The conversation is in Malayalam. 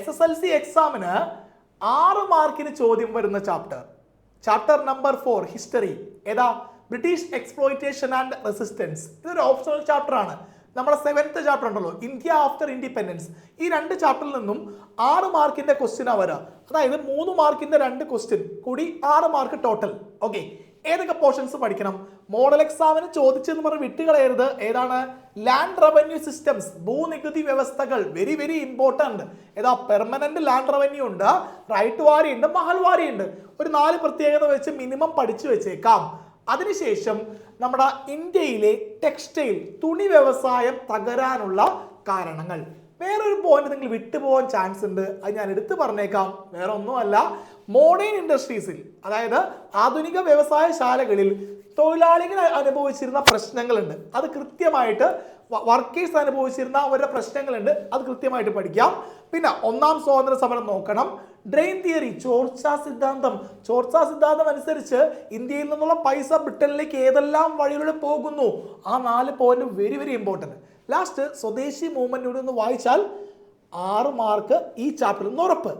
SSLC എക്സാമിന് 6 മാർക്കിന് ചോദ്യം വരുന്ന ചാപ്റ്റർ നമ്പർ 4 ഹിസ്റ്ററി ഏതാ? British exploitation and resistance. ഇതൊരു ഓപ്ഷണൽ ചാപ്റ്റർ ആണ്. നമ്മുടെ 7th ചാപ്റ്റർ ഉണ്ടല്ലോ, ഇന്ത്യ ആഫ്റ്റർ ഇൻഡിപെൻഡൻസ്. ഈ 2 ചാപ്റ്ററിൽ നിന്നും 6 മാർക്കിന്റെ ക്വസ്റ്റ്യൻ വരിക. അതായത് 3 മാർക്കിന്റെ 2 ക്വസ്റ്റ്യൻ കൂടി 6 മാർക്ക് ടോട്ടൽ. ഓക്കെ, ഏതൊക്കെ പോർഷൻസ് പഠിക്കണം? മോഡൽ എക്സാമിന് ചോദിച്ചെന്ന് പറഞ്ഞ് വിട്ടുകളയരുത്. ഏതാണ്? ലാൻഡ് റവന്യൂ സിസ്റ്റംസ്, ഭൂനികുതി വ്യവസ്ഥകൾ. Very very important. ഏതാ? പെർമനന്റ് ലാൻഡ് റവന്യൂ ഉണ്ട്, റൈറ്റ് വാരി ഉണ്ട്, മഹൽവാരി ഉണ്ട്. ഒരു 4 പ്രത്യേകത വെച്ച് മിനിമം പഠിച്ചു വെച്ചേക്കാം. അതിനുശേഷം നമ്മുടെ ഇന്ത്യയിലെ ടെക്സ്റ്റൈൽ, തുണി വ്യവസായം തകരാനുള്ള കാരണങ്ങൾ. വേറൊരു പോയിന്റ് നിങ്ങൾ വിട്ടുപോകാൻ ചാൻസ് ഉണ്ട്, അത് ഞാൻ എടുത്തു പറഞ്ഞേക്കാം. വേറെ ഒന്നുമല്ല, മോഡേൺ ഇൻഡസ്ട്രീസിൽ, അതായത് ആധുനിക വ്യവസായശാലകളിൽ തൊഴിലാളികൾ അനുഭവിച്ചിരുന്ന പ്രശ്നങ്ങളുണ്ട്. അത് കൃത്യമായിട്ട് വർക്കേഴ്സ് അനുഭവിച്ചിരുന്ന അവരുടെ പ്രശ്നങ്ങളുണ്ട്, അത് കൃത്യമായിട്ട് പഠിക്കാം. പിന്നെ 1ാം സ്വാതന്ത്ര്യ സമരം നോക്കണം. ഡ്രെയിൻ തിയറി, ചോർച്ചാ സിദ്ധാന്തം അനുസരിച്ച് ഇന്ത്യയിൽ നിന്നുള്ള പൈസ ബ്രിട്ടനിലേക്ക് ഏതെല്ലാം വഴികളിൽ പോകുന്നു, ആ 4 point very very important. Last സ്വദേശി മൂവ്മെന്റിലൂടെ ഒന്ന് വായിച്ചാൽ 6 മാർക്ക് ഈ ചാപ്റ്ററിൽ നിന്ന് ഉറപ്പ്.